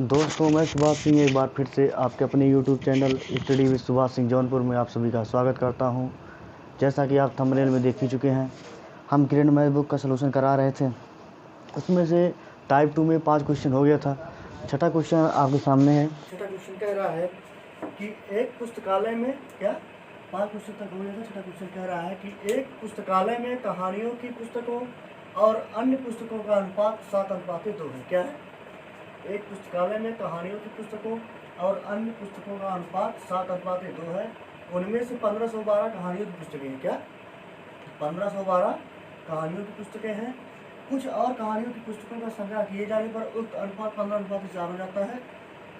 दोस्तों, मैं सुभाष सिंह एक बार फिर से आपके अपने YouTube channel study with Subhash Singh Jaunpur में आप सभी का स्वागत करता हूं। जैसा कि आप थंबनेल में देख ही चुके हैं, हम ग्रेड मैथ बुक का सलूशन करा रहे थे। उसमें से टाइप 2 में 5 क्वेश्चन हो गया था। छठा क्वेश्चन आपके सामने है। छठा क्वेश्चन कह रहा है कि एक पुस्तकालय में 5 क्वेश्चन तक हो गया था। छठा क्वेश्चन कह रहा है कि एक पुस्तकालय में कहानियों की पुस्तकों और अन्य पुस्तकों का अनुपात 7:2 है। क्या है? एक पुस्तकालय में कहानियों की पुस्तकों और अन्य पुस्तकों का अनुपात 7:2 है। उनमें से 1512 कहानियों की पुस्तकें हैं। क्या? 1512 कहानियों की पुस्तकें हैं। कुछ और कहानियों की पुस्तकों का संग्रह किए जाने पर उक्त अनुपात 15:4 हो जाता है।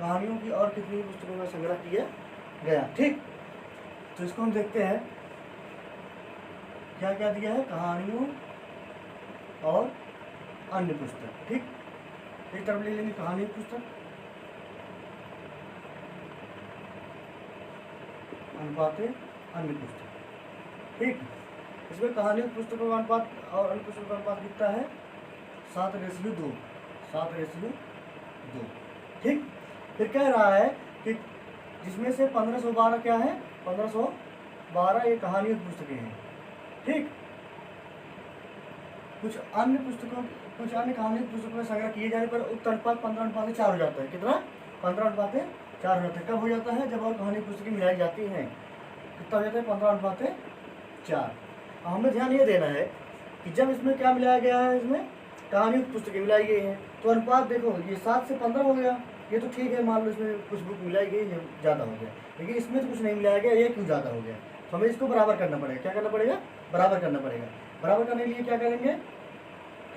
कहानियों की और कितनी पुस्तकों का संग्रह किया गया? ठीक, तो इसको हम देखते हैं। क्या क्या दिया है? कहानियों और अन्य पुस्तक। ठीक, एक तरफ ले लेंगे कहानी पुस्तक, अनुपात अन्य पुस्तक। ठीक, इसमें कहानी पुस्तकों का अनुपात और अन्य पुस्तकों का अनुपात कितना है? 7:2। 7:2। ठीक, फिर कह रहा है कि जिसमें से 1512 क्या है? 1512 ये कहानियों की पुस्तकें हैं। ठीक, कुछ अन्य कहानी पुस्तकों में संग्रह किए जाने पर उक्त अनुपात 15:4 हो जाता है। कितना? 15:4 हो जाता है। कब हो जाता है? जब और कहानी पुस्तकें मिलाई जाती हैं। कितना हो जाता है? 15:4। हमें ध्यान ये देना है कि जब इसमें क्या मिलाया गया है, इसमें कहानी पुस्तकें मिलाई गई हैं, तो अनुपात देखो, ये 7 से 15 हो गया। ये तो ठीक है, मान लो इसमें कुछ बुक मिलाई गई, ये ज़्यादा हो गया, लेकिन इसमें तो कुछ नहीं मिलाया गया, ये क्यों ज़्यादा हो गया? तो हमें इसको बराबर करना पड़ेगा। क्या करना पड़ेगा? बराबर करना पड़ेगा। बराबर करने के लिए क्या करेंगे?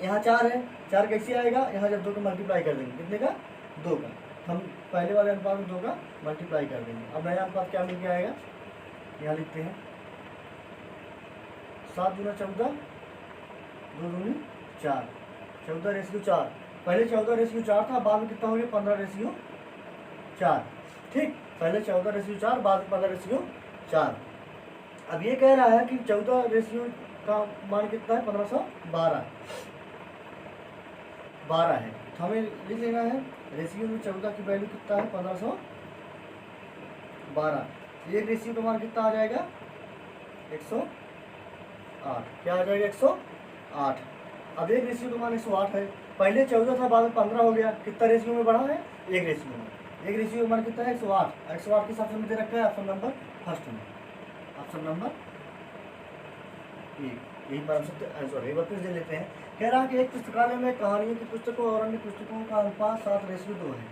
यहाँ 4 है, 4 कैसे आएगा? यहाँ जब 2 का मल्टीप्लाई कर देंगे, कितने का? 2 का। हम पहले वाले अनुपात में 2 का मल्टीप्लाई कर देंगे। अब नया अनुपात क्या मिल के आएगा? यहाँ लिखते हैं 7 दूना 14, 2 दूनी 4, 14:4। पहले 14:4 था, बाद में कितना हो गया? 15:4। ठीक, पहले 14:4, बाद में 15:4। अब ये कह रहा है कि 14 का मान कितना है? 1512 है। तो हमें लिख लेना है रेशियो में 14 की वैल्यू कितना है? 1512। एक रेशियो का मान कितना आ जाएगा? 108। क्या आ जाएगा? 108। अब एक रेशियो का मान 108 है। पहले 14 था, बाद में 15 हो गया। कितना रेशियो में बढ़ा है? एक रेशियो में। एक रेशियो का मान कितना है? 108। 108 के हिसाब से दे रखा है ऑप्शन नंबर फर्स्ट में, ऑप्शन नंबर 1। यही पर आंसर है। वापस दे लेते हैं। कह रहा है कि एक पुस्तकालय में कहानियों की पुस्तकों और अन्य पुस्तकों का अनुपात 7:2 है।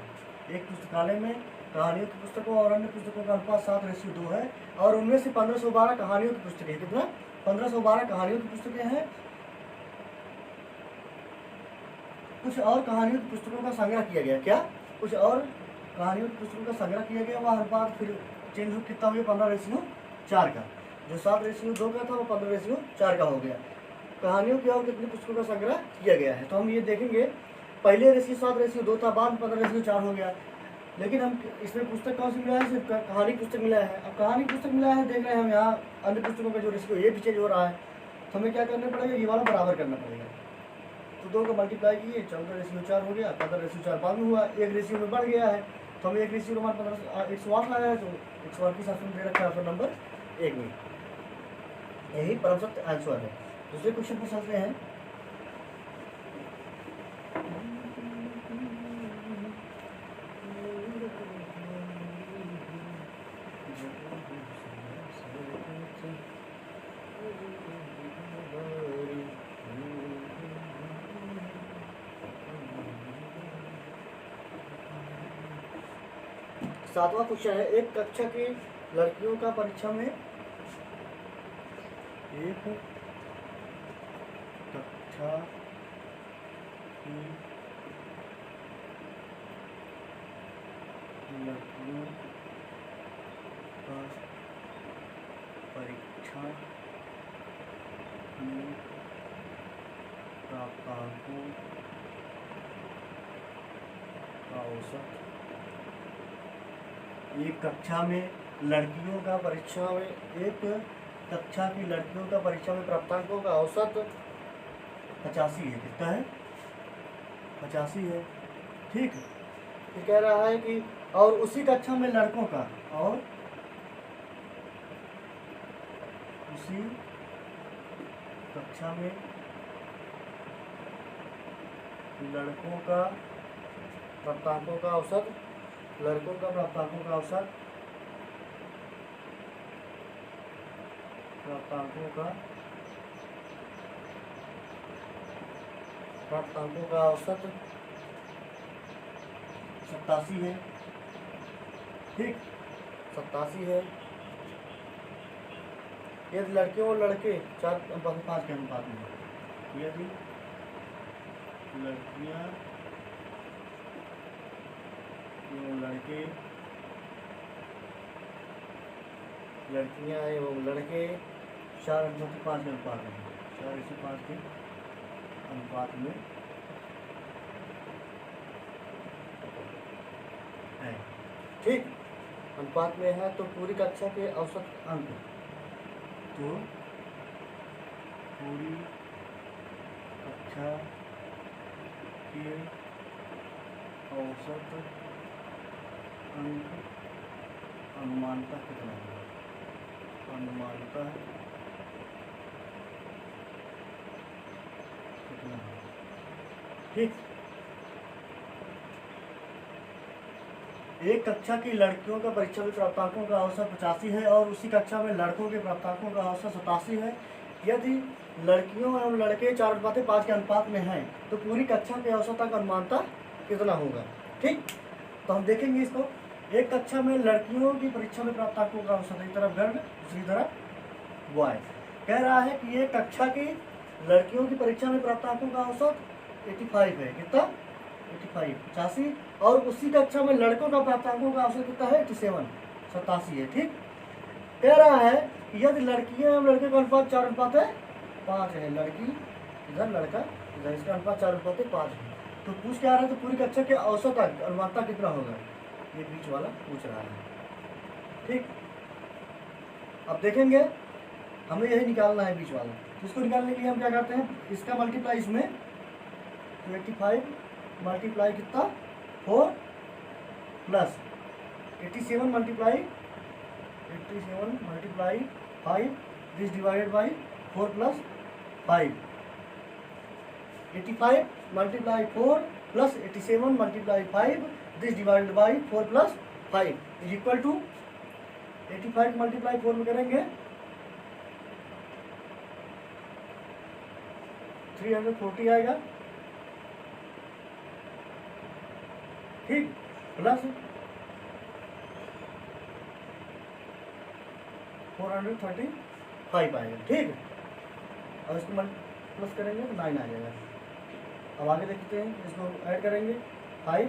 एक पुस्तकालय में कहानियों की पुस्तकों और अन्य पुस्तकों का अनुपात 7:2 है, और उनमें से 1512 कहानियों की पुस्तकें। कितना? 1512 कहानियों की पुस्तकें हैं। कुछ और कहानियों की पुस्तकों का संग्रह किया गया। क्या? कुछ और कहानियों की पुस्तकों का संग्रह किया गया। वह अनुपात फिर चेंज हो कितना हो गया? 15:4 का। जो 7:2 का था वो 15:4 का हो गया। कहानियों की और कितनी पुस्तकों का संग्रह किया गया है? तो हम ये देखेंगे, पहले रेशियो 7:2 था, बाद में 15:4 हो गया। लेकिन हम इसमें पुस्तक कौन सी मिला है? सिर्फ कहानी पुस्तक मिला है। अब कहानी पुस्तक मिला है, देख रहे हैं हम यहाँ अन्य पुस्तकों का जो रेशियो ये भी चेंज हो रहा है। तो हमें क्या करना पड़ेगा? ये वाला बराबर करना पड़ेगा। तो 2 का मल्टीप्लाई किए, 14:4 हो गया। 15:4 बाद में हुआ, एक रेशियो में बढ़ गया है। तो हमें एक रेशियो का मान 108 लाया है, तो 108 के साथ दे रखा है ऑप्शन नंबर 1 में। यही परम आंसर है। दूसरे क्वेश्चन पर चलते हैं। सातवां क्वेश्चन है, एक कक्षा की लड़कियों का परीक्षा में एक कक्षा की लड़कियों का परीक्षा में प्राप्तांकों का औसत। एक कक्षा में लड़कियों का परीक्षा में एक कक्षा की लड़कियों का परीक्षा में प्राप्तांकों का औसत 85 है। कितना है? 85 है। ठीक है, फिर कह रहा है कि और उसी कक्षा में लड़कों का, और उसी कक्षा में लड़कों का प्राप्तांकों का औसत, लड़कों का प्राप्तांकों का औसत, प्राप्तांकों का औसत 87 है। ठीक, 87 है। यदि लड़के और लड़के 4:5 के अनुपात में, यदि लड़कियां एवं लड़के, लड़कियां एवं लड़के 4:5 के अनुपात में, 4:5 के अनुपात में है। ठीक, अनुपात में है तो पूरी कक्षा के औसत अंक, तो पूरी कक्षा के औसत अंक अनुमानतः कितना है, अनुमानतः कितना है। ठीक, एक कक्षा की लड़कियों का परीक्षा में प्राप्तांकों का औसत 85 है और उसी कक्षा में लड़कों के प्राप्तांकों का औसत 87 है। यदि लड़कियों एवं लड़के 4:5 के अनुपात में हैं तो पूरी कक्षा के औसत अंक अनुमानतः कितना होगा। ठीक, तो हम देखेंगे इसको। एक कक्षा में लड़कियों की परीक्षा में प्राप्तांकों का औसत, एक तरफ गर्ल दूसरी तरफ बॉय। कह रहा है कि एक कक्षा की लड़कियों की परीक्षा में प्राप्तांकों का औसत 85 है। कितना? 85 और उसी कक्षा में लड़कों का प्राप्तांकों का औसत कितना है? 87 है। ठीक, कह रहा है कि यदि लड़कियां एवं लड़के का अनुपात 4:5 है, लड़की इधर लड़का इधर, इसका अनुपात 4:5 है, तो पूछ क्या रहा है, तो पूरी कक्षा के औसत अंक अनुमानतः कितना होगा, ये बीच वाला पूछ रहा है। ठीक, अब देखेंगे हमें यही निकालना है बीच वाला। तो इसको निकालने के लिए हम क्या करते हैं, इसका मल्टीप्लाई इसमें, तो 85 मल्टीप्लाई कितना 4 plus 87 multiply 5 this divided by 4 plus 5। 85 multiply 4 plus 87 multiply 5 this divided by 4 plus 5 is equal to 85 multiply 4 में करेंगे 340 आएगा। ठीक, प्लस 435 आएगा। ठीक, और इसको प्लस करेंगे तो 9 आ जाएगा। अब आगे देखते हैं, इसको ऐड करेंगे 5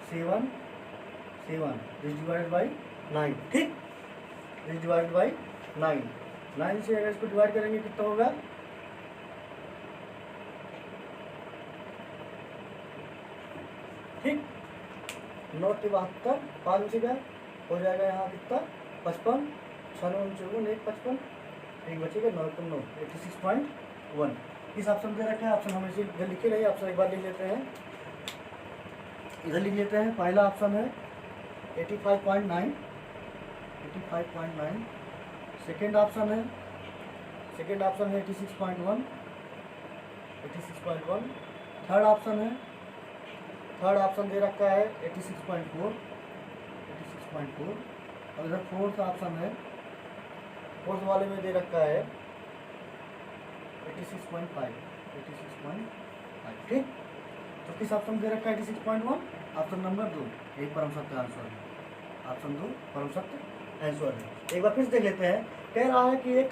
7 7 दिस डिवाइडेड बाई 9। ठीक, दिस डिवाइडेड बाई 9 से अगर इसको डिवाइड करेंगे कितना होगा, ठीक 9 के 72 5 बचेगा, हो जाएगा यहाँ कितना 55 6 9 54 1 55 एक बचेगा 9 को 9 86.1। इस ऑप्शन दे रखा है, ऑप्शन हम इसे इधर लिखे नहीं, ऑप्शन एक बार लिख लेते हैं, इधर लिख लेते हैं। पहला ऑप्शन है 85.9 सेकेंड ऑप्शन है 86.1 थर्ड ऑप्शन दे रखा है 86.4 और इधर फोर्थ ऑप्शन है, फोर्थ वाले में दे रखा है 86.5। ठीक, तो किस ऑप्शन दे रखा है 86.1, ऑप्शन नंबर 2 एक परम सत्य आंसर है, ऑप्शन 2 परम सत्य आंसर है। एक बार फिर देख लेते हैं। कह रहा है कि एक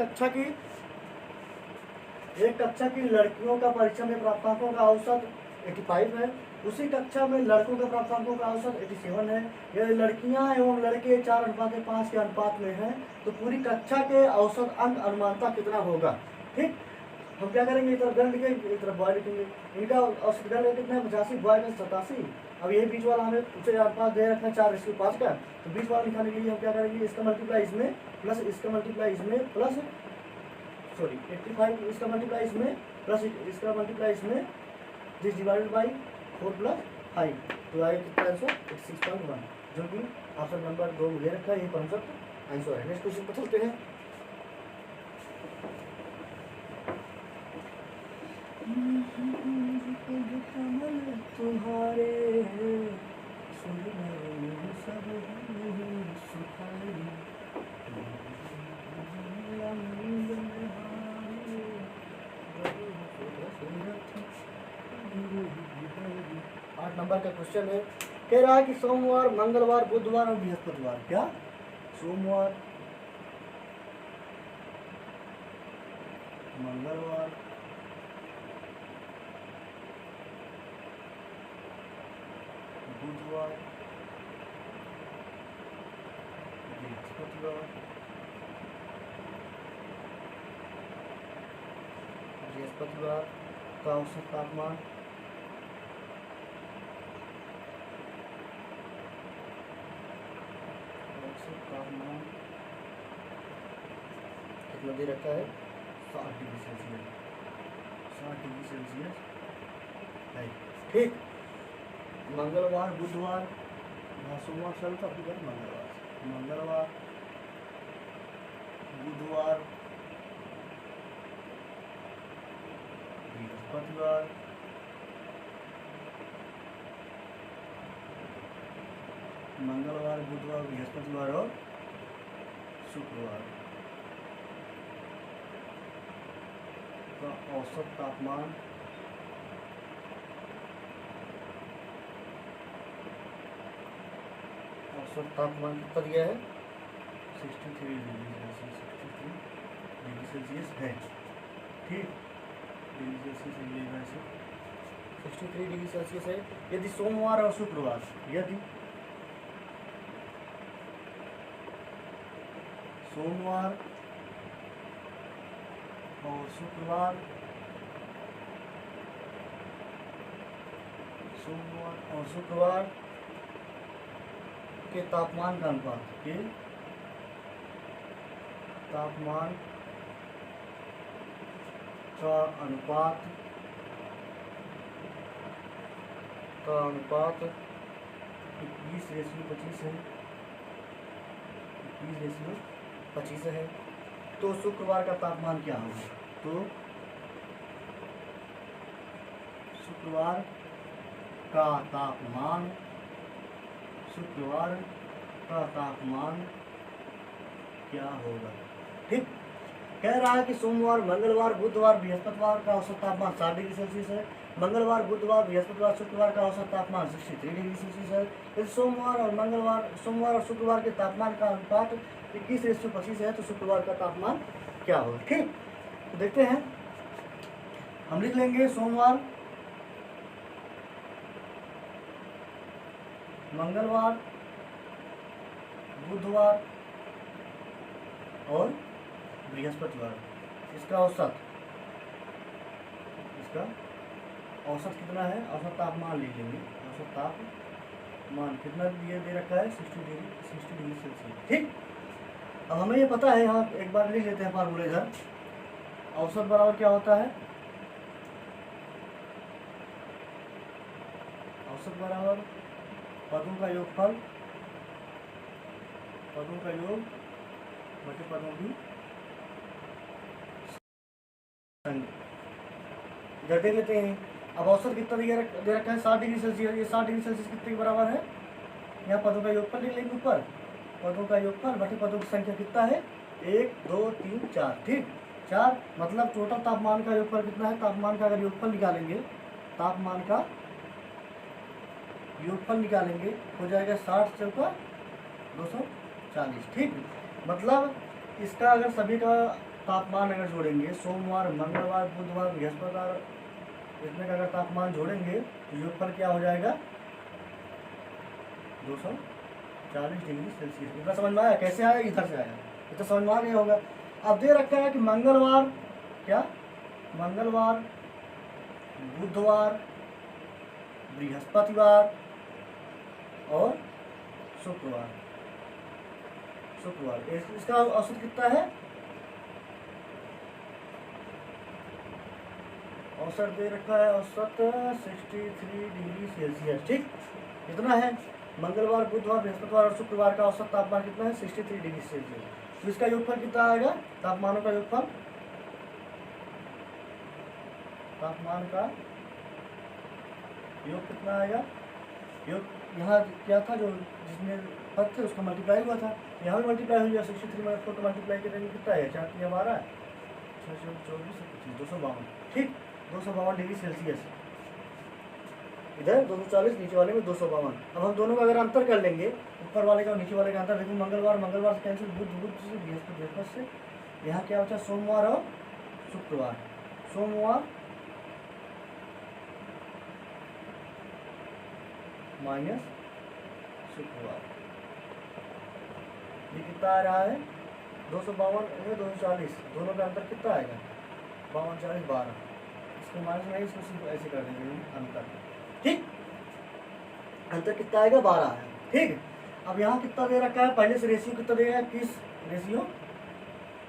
कक्षा की लड़कियों का परीक्षा में प्राप्तांकों का औसत 85 है, उसी कक्षा में लड़कों के प्राप्तांकों का औसत 87 है। यदि लड़कियां एवं लड़के 4:5 के अनुपात में हैं तो पूरी कक्षा के औसत अंक अनुमानतः कितना होगा। ठीक, हम क्या करेंगे, एक तरफ गर्ल लिखेंगे एक तरफ बॉय लिखेंगे। इनका औसत गर्ल कितना है 85, बॉय का 87। अब यही बीच वाला हमें ऊंचे अनुपात दे रखना है 4:5 का, तो बीच वाला निकालने के लिए हम क्या करेंगे, इसका मल्टीप्लाई इसमें प्लस इसका मल्टीप्लाई इसमें प्लस 85 इसका मल्टीप्लाई इसमें प्लस इसका मल्टीप्लाई इसमें दिस डिवाइडेड बाई 4 प्लस 5। तो आगे कितना आंसर 86.1, जो कि ऑप्शन नंबर 2 में दे रखा है, ये परफेक्ट आंसर है। नेक्स्ट क्वेश्चन पर चलते हैं। तुम्हारे आठ नंबर का क्वेश्चन है, कह रहा है कि सोमवार, मंगलवार, बुधवार और बृहस्पतिवार, क्या सोमवार, मंगलवार, बुधवार, बृहस्पतिवार, बृहस्पतिवार का औसत तापमान, कितना दे रखा है 60 डिग्री सेल्सियस, 60 डिग्री सेल्सियस है। ठीक, मंगलवार, बुधवार, सोमवार चलता फिर मंगलवार, मंगलवार, बुधवार, बृहस्पतिवार, मंगलवार, बुधवार, बृहस्पतिवार और शुक्रवार का औसत तापमान कितना दिया है 63 डिग्री सेल्सियस है। ठीक, डिग्री सेल्सियस है, 63 डिग्री सेल्सियस है। यदि सोमवार और शुक्रवार, यदि सोमवार और शुक्रवार, सोमवार और शुक्रवार के तापमान का अनुपात, के तापमान का अनुपात 21:25 है, 21:25 है। तो शुक्रवार का तापमान क्या होगा? तो शुक्रवार का तापमान क्या होगा? ठीक, कह रहा है कि सोमवार, मंगलवार, बुधवार, बृहस्पतिवार का औसत तापमान 60 डिग्री सेल्सियस है। मंगलवार, बुधवार, बृहस्पतिवार, शुक्रवार का औसत तापमान 63 डिग्री सेल्सियस है। यदि सोमवार और शुक्रवार के तापमान का अनुपात 21:25 है तो शुक्रवार का तापमान क्या होगा? ठीक, तो देखते हैं, हम लिख लेंगे सोमवार, मंगलवार, बुधवार और बृहस्पतिवार, इसका औसत कितना है? औसत तापमान ले लेंगे, औसत तापमान कितना दे रखा है 60 डिग्री सेल्सियस। ठीक, अब हमें ये पता है, यहाँ एक बार लिख लेते हैं फार्मूला इधर। औसत बराबर क्या होता है? औसत बराबर पदों का योगफल, पदों का योग बटे पदों की संख्या। देख लेते हैं, अब औसत कितना दे रखा है 60 डिग्री सेल्सियस। ये 60 डिग्री सेल्सियस कितने के बराबर है? यहाँ पदों का योगफल लिख लेंगे, ऊपर पदों का योगफल बटे पदों की संख्या कितना है? 1, 2, 3, 4। ठीक, 4 मतलब टोटल तापमान का योगफल कितना है? तापमान का अगर योगफल निकालेंगे, तापमान का योगफल निकालेंगे, हो जाएगा 60 चौका 240। ठीक, मतलब इसका अगर सभी का तापमान अगर जोड़ेंगे, सोमवार, मंगलवार, बुधवार, बृहस्पतिवार, इसमें का अगर तापमान जोड़ेंगे तो योगफल क्या हो जाएगा? 240 डिग्री सेल्सियस। इतना समझ में आया? कैसे आया? इधर से आया, ये तो समझ में आ गया होगा। अब दे रखा है कि मंगलवार, क्या मंगलवार, बुधवार, बृहस्पतिवार और शुक्रवार, इसका औसत कितना है? औसत दे रखा है, औसत 63 डिग्री सेल्सियस। ठीक, कितना है, मंगलवार बुधवार बृहस्पतिवार और शुक्रवार का औसत तापमान कितना है 63 डिग्री सेल्सियस। तो इसका योगफल कितना आएगा, तापमानों का योगफल, तापमान का योग कितना आएगा, योग यहाँ क्या था जो जिसमें पद थे उसका मल्टीप्लाई हुआ था, यहाँ भी मल्टीप्लाई हो गया 63 में 4 मल्टीप्लाई करेंगे कितना है 4 3 12 24 252, ठीक 252 डिग्री सेल्सियस, इधर 240 नीचे वाले में 252। अब हम दोनों का अगर अंतर कर लेंगे, ऊपर वाले का और नीचे वाले का अंतर देखो, मंगलवार से कैंसिल, बुध से, बृहस्पति से, यहाँ क्या बचा सोमवार और शुक्रवार, सोमवार माइनस शुक्रवार, ये कितना आ रहा है 252 240, दोनों का अंतर कितना आएगा 52 40 12, इसको माइनस नहीं इसको सिर्फ ऐसे कर देंगे अंतर, ठीक अंतर कितना आएगा 12 है, ठीक। अब यहाँ कितना दे रखा है, पहले से रेशियो कितना देगा, किस रेशियो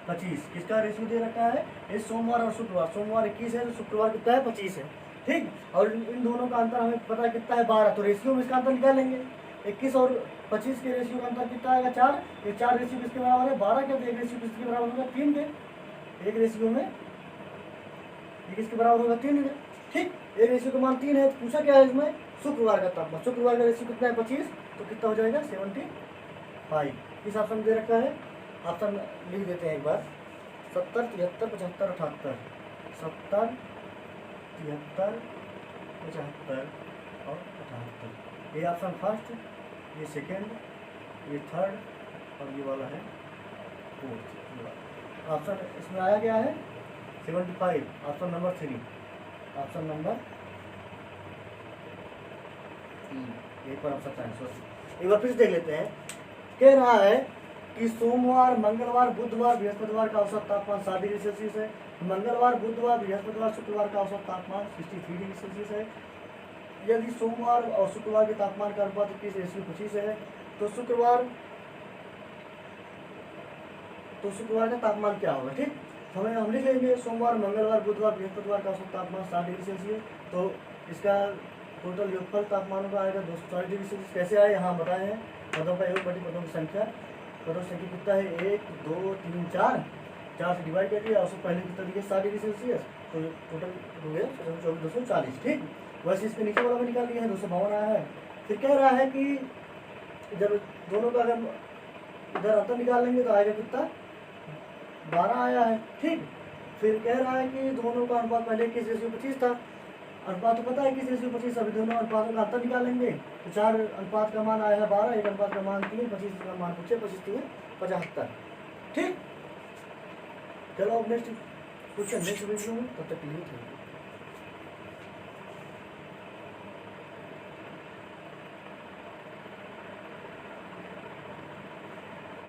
25, किसका रेशियो दे रखा है, ये सोमवार और शुक्रवार, सोमवार 21 है तो शुक्रवार कितना है 25 है, ठीक। और इन दोनों का अंतर हमें पता है कितना है 12, तो रेशियो में इसका अंतर निकाल लेंगे, 21 और 25 के रेशियो का अंतर कितना आएगा 4, ये 4 रेशियो किसके बराबर है 12 के, तो एक रेशियो किसके बराबर होगा 3 के, एक रेशियो में ये किसके बराबर होगा 3 के, ठीक। एक रेशियो का मान 3 है, तो पूछा क्या है इसमें शुक्रवार का तापमान, शुक्रवार का रेशियो कितना है 25, तो कितना हो जाएगा 75, इस ऑप्शन दे रखा है, ऑप्शन लिख देते हैं एक बार 70 73 75 78, 70 73 75 और 78, ये ऑप्शन फर्स्ट, ये सेकेंड, ये थर्ड और ये वाला है फोर्थ। ऑप्शन इसमें आया क्या है 75, ऑप्शन नंबर 3, ऑप्शन नंबर 3, एक बार ऑप्शन आंसर एक बार फिर से देख लेते हैं। कह रहा है कि सोमवार मंगलवार बुधवार बृहस्पतिवार का औसत तापमान 7 डिग्री सेल्सियस है, मंगलवार बुधवार बृहस्पतिवार शुक्रवार का औसत तापमान 63 डिग्री सेल्सियस है। यदि सोमवार और शुक्रवार के तापमान का अनुपात 21:25 है, तो शुक्रवार का तापमान क्या होगा, ठीक। हम लिख लेंगे सोमवार मंगलवार बुधवार बृहस्पतिवार का औसत तापमान 7 डिग्री सेल्सियस, तो इसका टोटल योगफल तापमान का आएगा 240 डिग्री सेल्सियस। कैसे आए यहाँ बताए हैं, पदों का योग बटी पदों की संख्या, पदों की संख्या कितना है 1 2 3 4, 4 से डिवाइड कर दिया, औसत पहले कितना दिया 7 डिग्री सेल्सियस, तो टोटल हो गया 240, ठीक। वैसे इसके नीचे वाला भी निकाल लिया है 252 आया है। फिर कह रहा है कि जब दोनों का अगर इधर अंतर निकाल लेंगे तो आएगा कितना 12 आया है, ठीक। फिर कह रहा है कि दोनों का अनुपात पहले 21:25 था, अनुपात तो पता है 21:25, अभी दोनों अनुपातों का अंतर निकाल लेंगे तो 4 अनुपात का मान आया है 12, एक अनुपात का मान 3, 25 का मान पूछे 25 3 75, ठीक। चलो अब नेक्स्ट क्वेश्चन नेक्स्ट वीडियो में, तब तक के लिए थैंक यू।